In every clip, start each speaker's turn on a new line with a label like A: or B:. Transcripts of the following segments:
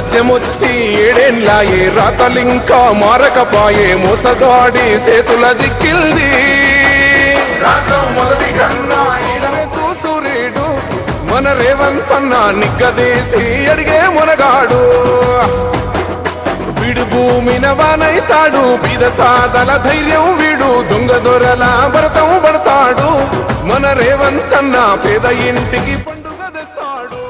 A: రాజ్యమొచ్చి ఏడేండ్లాయే రాతలింకా మారకపాయే మోసగాడి సేతుల జిక్కిల్ది రాష్ట్రం మొదటి కన్నా ఈయననే సూసూరేడు మన రేవంతన్న నిగ్గదీసి అడిగే మునగాడు వీడు భూమిన వానైతాడు బీద సాదల ధైర్యం వీడు దొంగ దొరల భరతం పడతాడు మన రేవంతన్న పేద ఇంటికి పండుగ తెస్తాడు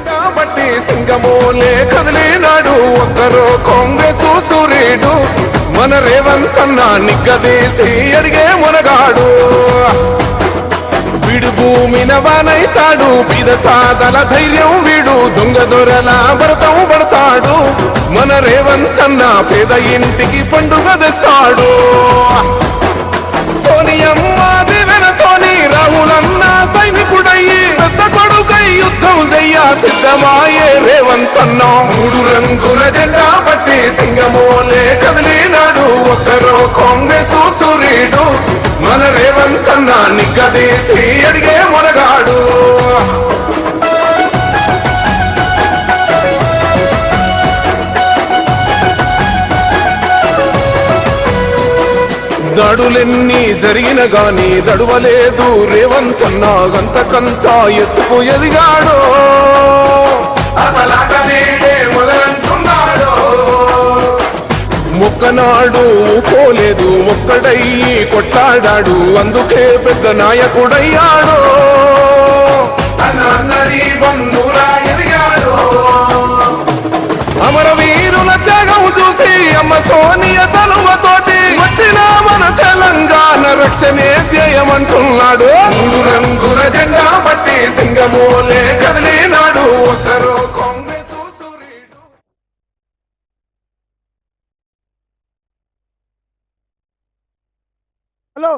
A: కాబట్టి సింగమోలే కదిలినాడు ఒక్కరో కాంగ్రెస్ సూర్యుడు మన రేవంతన్న నిగ్గదీసి అడిగే మునగాడు వీడు భూమిన వానైతాడు బీద సాదల ధైర్యం వీడు దొంగ దొరల భరతం పడతాడు మన రేవంతన్న పేద ఇంటికి పండుగ తెస్తాడు సోనియమ్మ దివెనతోని రాహులన్న సైనికుడయ్యి పెద్ద కొడుకై యుద్ధం చెయ్య సిద్ధమాయే రేవంతన్న మూడు రంగుల జెండా పట్టి సింగమోలే కదిలినాడు ఒక్కరో కాంగ్రెస్ సూర్యుడు మన రేవంతన్న నిగ్గదీసి అడిగే మునగాడు దాడులెన్ని జరిగిన గాని దడువలేదు రేవంతన్న గంతకంతా ఎత్తుకు ఎదిగాడు మొక్కనాడు పోలేదు ఒక్కడయ్యి కొట్టాడాడు అందుకే పెద్ద నాయకుడయ్యాడు అమరవీరుల త్యాగం చూసి అమ్మ సోనియ చలువతోటి వచ్చిన మన తెలంగాణ రక్షణే ధ్యేయమంటున్నాడు మూడు రంగుల జెండా పట్టి సింగమోలే కదిలినాడు ఒక్కరో కాంగ్రెస్ సూర్యుడు
B: హలో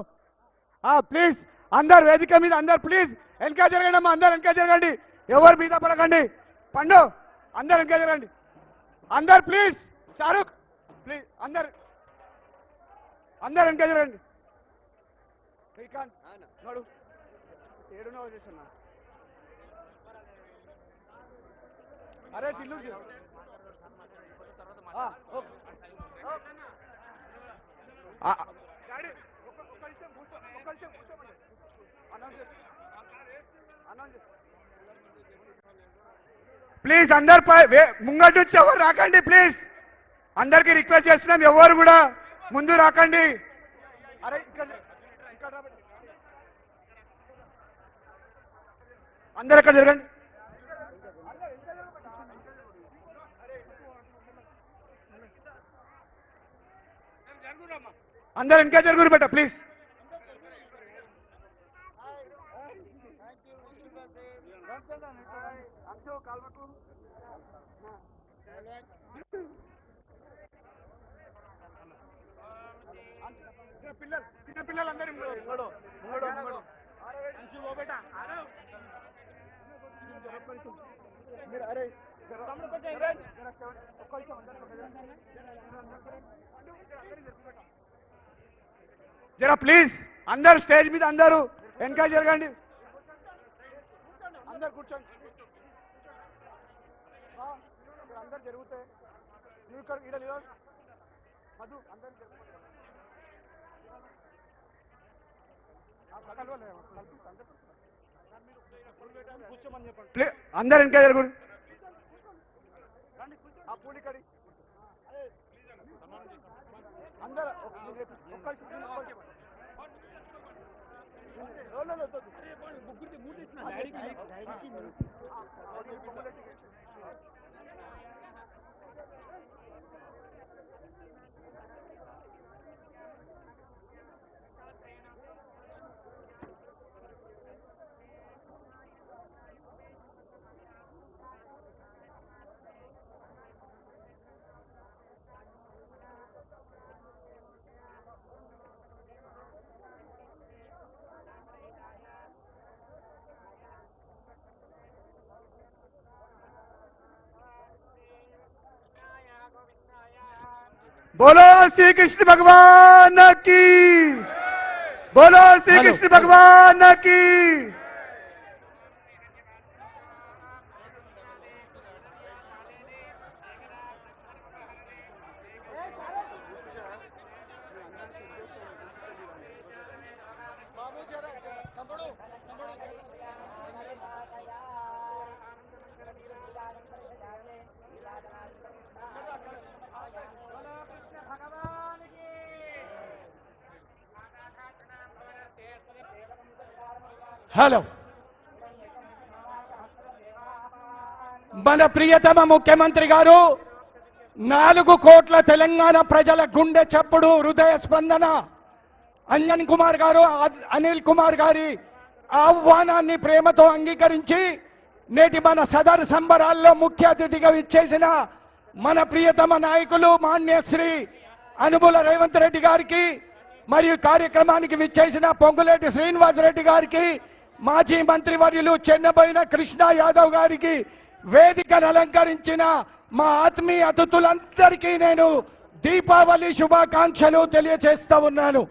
B: ప్లీజ్ అందరు వేదిక మీద అందరు ప్లీజ్ వెనక జరగండి అమ్మా అందరు వెనక జరగండి ఎవరు మీద పడకండి పండు అందరు వెనక జరగండి అందరు ప్లీజ్ షారుఖ్ ప్లీజ్ అందరు వెనక జరగండి శ్రీకాంత్ నడు ఏడునో చేస్తున్నా అరే టిల్లు ప్లీజ్ అందరు ముంగటి నుంచి ఎవరు రాకండి ప్లీజ్ అందరికి రిక్వెస్ట్ చేస్తున్నాం ఎవరు కూడా ముందు రాకండి అరే అందరు ఎక్కడ జరగండి అందరు వెనక జరుగురు బెట్ట ప్లీజ్ పిల్లలందరూ జరా ప్లీజ్ అందరు స్టేజ్ మీద అందరూ వెనక జరగండి అందరు కూర్చోండి అందరు జరుగుతాయి నువ్వు ఇక్కడ ఇక్కడ మధు అందరు అందరు వెనక జరుగురు అందరు बोलो श्री कृष्ण भगवान की, बोलो श्री कृष्ण भगवान की।
C: హలో, మన ప్రియతమ ముఖ్యమంత్రి గారు 4 కోట్ల తెలంగాణ ప్రజల గుండె చప్పుడు, హృదయ స్పందన అంజన్ కుమార్ గారు, అనిల్ కుమార్ గారి ఆహ్వానాన్ని ప్రేమతో అంగీకరించి నేటి మన సదర్ సంబరాల్లో ముఖ్య అతిథిగా ఇచ్చేసిన మన ప్రియతమ నాయకులు మాన్యశ్రీ అనుబుల రేవంత్ రెడ్డి గారికి, మరియు కార్యక్రమానికి విచ్చేసిన పొంగులేటి శ్రీనివాసరెడ్డి గారికి, మాజీ మంత్రివర్యులు చెన్నబోయిన కృష్ణ యాదవ్ గారికి, వేదికను అలంకరించిన మా ఆత్మీయ అతిథులందరికీ నేను దీపావళి శుభాకాంక్షలు తెలియజేస్తా ఉన్నాను.